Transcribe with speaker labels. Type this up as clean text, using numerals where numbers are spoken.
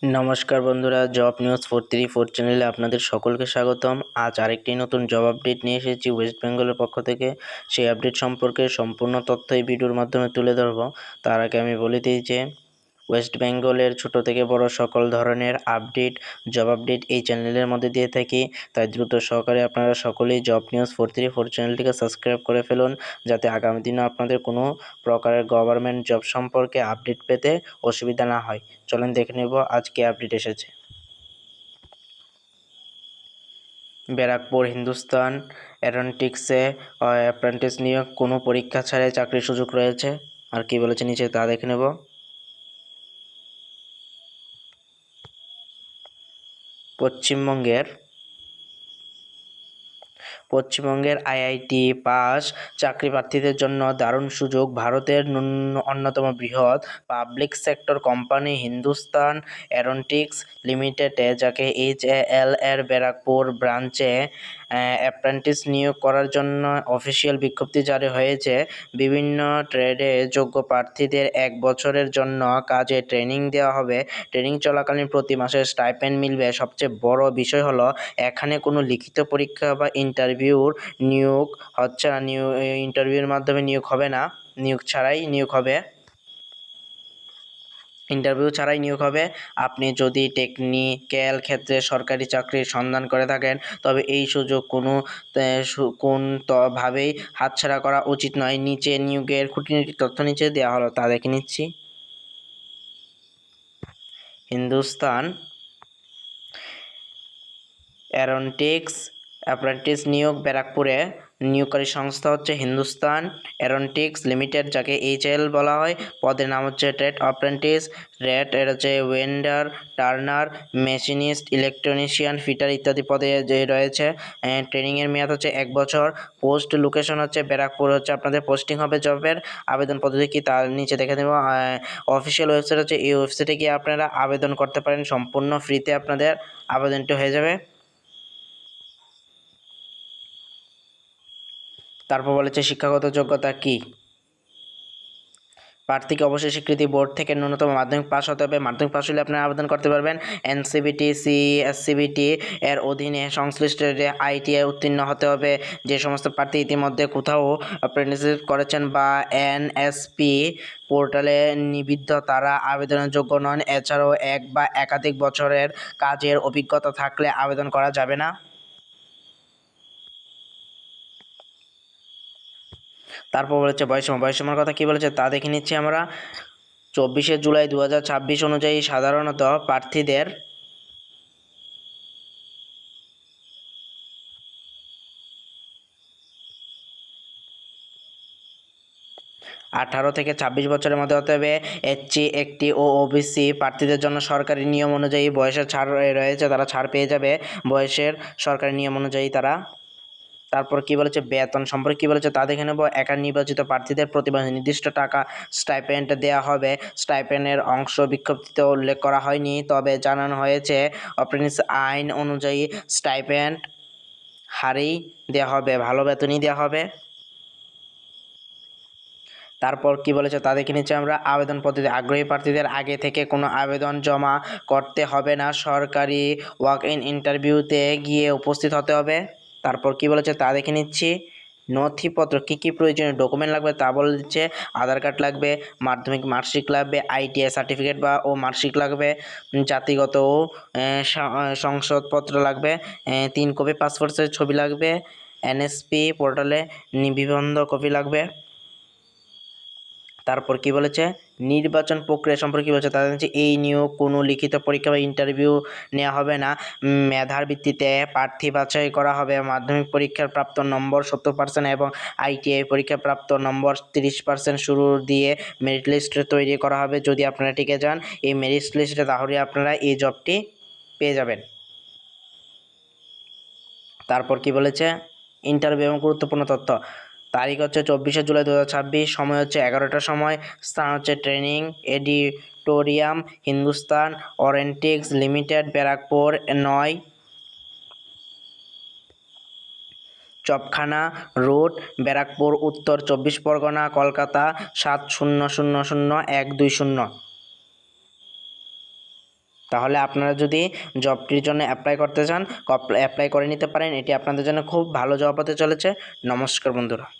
Speaker 1: নমস্কার বন্ধুরা, job news 434 চ্যানেলে আপনাদের সকলকে স্বাগতম। আজ আরেকটি নতুন জব আপডেট নিয়ে এসেছি ওয়েস্ট বেঙ্গলের পক্ষ থেকে। সেই আপডেট সম্পর্কে সম্পূর্ণ তথ্য এই ভিডিওর মাধ্যমে তুলে ধরব। তার আগে আমি বলে দিই যে ওয়েস্ট বেঙ্গলের ছোট থেকে বড় সকল ধরনের আপডেট, জব আপডেট এই চ্যানেলের মধ্যে দিয়ে থাকি। তাই দ্রুত সহকারে আপনারা সকলেই জব নিউজ 434 চ্যানেলটিকে সাবস্ক্রাইব করে ফেলুন, যাতে আগামী দিনে আপনাদের কোনো প্রকারের গভর্নমেন্ট জব সম্পর্কে আপডেট পেতে অসুবিধা না হয়। চলেন দেখে নেব আজকে আপডেট এসেছে। ব্যারাকপুর হিন্দুস্তান এরোনটিক্সে অ্যাপ্রেন্টিস নিয়োগ, কোনো পরীক্ষা ছাড়াই চাকরির সুযোগ রয়েছে। আর কি বলেছে নিচে তা দেখে নেব। পশ্চিমবঙ্গের আইআইটি পাস চাকরি প্রার্থীদের জন্য দারুণ সুযোগ। ভারতের অন্যতম বৃহৎ public sector company Hindustan aeronautics লিমিটেডে, যাকে HAL এর ব্যারাকপুর ব্রাঞ্চে অ্যাপ্রেন্টিস নিয়োগ করার জন্য অফিসিয়াল বিজ্ঞপ্তি জারি হয়েছে। বিভিন্ন ট্রেডে যোগ্য প্রার্থীদের 1 বছরের জন্য কাজে ট্রেনিং দেওয়া হবে। ট্রেনিং চলাকালীন প্রতি মাসে স্টাইপেন্ড মিলবে। সবচেয়ে বড় বিষয় হলো এখানে কোনো লিখিত পরীক্ষা বা ইন্টারভিউর নিয়োগ হচ্ছে না। ইন্টারভিউর মাধ্যমে নিয়োগ হবে না, ইন্টারভিউ ছাড়াই নিয়োগ হবে। আপনি যদি টেকনিক্যাল ক্ষেত্রে সরকারি চাকরির সন্ধান করে থাকেন, তবে এই সুযোগ কোনোভাবেই হাতছাড়া করা উচিত নয়। নিচে নিয়োগের খুঁটিনাটি তথ্য নিচে দেওয়া হলো, তা দেখে নিচ্ছি। হিন্দুস্তান এরোনটিক্স অ্যাপ্রেন্টিস নিয়োগ ব্যারাকপুরে। নিয়োগকারী সংস্থা হচ্ছে হিন্দুস্তান এরোনটিক্স লিমিটেড, যাকে HAL বলা হয়। পদের নাম হচ্ছে ট্রেড অ্যাপ্রেন্টিস। এর হচ্ছে ওয়েন্ডার, টার্নার, মেশিনিস্ট, ইলেকট্রনিশিয়ান, ফিটার ইত্যাদি পদে যে রয়েছে। ট্রেনিংয়ের মেয়াদ হচ্ছে 1 বছর। পোস্ট লোকেশন হচ্ছে ব্যারাকপুর হচ্ছে আপনাদের পোস্টিং হবে জবের। আবেদন পদ্ধতি কি তার নিচে দেখে দেবো। অফিসিয়াল ওয়েবসাইট হচ্ছে, এই ওয়েবসাইটে গিয়ে আপনারা আবেদন করতে পারেন। সম্পূর্ণ ফ্রিতে আপনাদের আবেদনটি হয়ে যাবে। তারপর বলেছে শিক্ষাগত যোগ্যতা কি। প্রার্থীকে অবশ্যই স্বীকৃতি বোর্ড থেকে ন্যূনতম মাধ্যমিক পাস হতে হবে। মাধ্যমিক পাস হলে আপনারা আবেদন করতে পারবেন। NCVT CSCVT এর অধীনে সংশ্লিষ্ট ITI উত্তীর্ণ হতে হবে। যে সমস্ত প্রার্থী ইতিমধ্যে কোথাও অ্যাপ্রেন্টিসশিপ করেছেন বা NSP পোর্টালে নিবদ্ধ, তারা আবেদনের যোগ্য নন। এছাড়াও 1 বা একাধিক বছরের কাজের অভিজ্ঞতা থাকলে আবেদন করা যাবে না। তারপর বলেছে বয়সসীমার কথা কি বলেছে তা দেখে নিচ্ছি আমরা। 24শে জুলাই 2026 অনুযায়ী সাধারণত প্রার্থীদের 18 থেকে 26 বছরের মধ্যে হতে হবে। SC একটি ও OBC প্রার্থীদের জন্য সরকারি নিয়ম অনুযায়ী বয়সের ছাড় রয়েছে, তারা ছাড় পেয়ে যাবে বয়সের সরকারি নিয়ম অনুযায়ী তারা। তারপর কি বলেছে বেতন সম্পর্কে কি বলেছে তা দেখে নেব। একা নির্বাচিত প্রার্থীদের প্রতি মাসে নির্দিষ্ট টাকা স্টাইপেন্ড দেওয়া হবে। স্টাইপেন্ডের অংশ বিজ্ঞপ্তিতে উল্লেখ করা হয়নি, তবে জানানো হয়েছে অ্যাপ্রেন্টিস আইন অনুযায়ী স্টাইপেন্ড হারেই দেওয়া হবে, ভালো বেতনই দেওয়া হবে। তারপর কি বলেছে তা দেখে নিচ্ছি আমরা। আবেদন পদ্ধতি, আগ্রহী প্রার্থীদের আগে থেকে কোনো আবেদন জমা করতে হবে না। সরকারি ওয়াক ইন ইন্টারভিউতে গিয়ে উপস্থিত হতে হবে। তারপর কি বলেছে তা দেখে নিচ্ছি। নথিপত্র কী কী প্রয়োজনীয় ডকুমেন্ট লাগবে তা বলে দিচ্ছে। আধার কার্ড লাগবে, মাধ্যমিক মার্কশিট লাগবে, ITI সার্টিফিকেট ও মার্কশিট লাগবে, জাতিগত ও শংসাপত্র লাগবে, 3 কপি পাসপোর্ট সাইজ ছবি লাগবে, NSP পোর্টালে নিবন্ধ কপি লাগবে। তারপর কি বলেছে নির্বাচন প্রক্রিয়া সম্পর্কে কি বলেছে তাদের হচ্ছে, এই নিয়োগ কোনো লিখিত পরীক্ষা বা ইন্টারভিউ নেওয়া হবে না। মেধার ভিত্তিতে প্রার্থী বাছাই করা হবে। মাধ্যমিক পরীক্ষার প্রাপ্ত নম্বর 70% এবং ITI পরীক্ষার প্রাপ্ত নম্বর 30% শুরু দিয়ে মেরিট লিস্ট তৈরি করা হবে। যদি আপনারা টিকে যান এই মেরিট লিস্টে, তাহলে আপনারা এই জবটি পেয়ে যাবেন। তারপর কি বলেছে ইন্টারভিউ এবং গুরুত্বপূর্ণ তথ্য। তারিখ হচ্ছে 24শে জুলাই 2026, সময় হচ্ছে 11টার সময়, স্থান হচ্ছে training auditorium Hindustan Aeronautics Limited, Barrackpore 9 Chapkhana road, Barrackpore, উত্তর 24 পরগনা, কলকাতা 70000120। তাহলে আপনারা যদি জবটির জন্য অ্যাপ্লাই করতে চান অ্যাপ্লাই করে নিতে পারেন। এটি আপনাদের জন্য খুব ভালো জব হতে চলেছে। নমস্কার বন্ধুরা।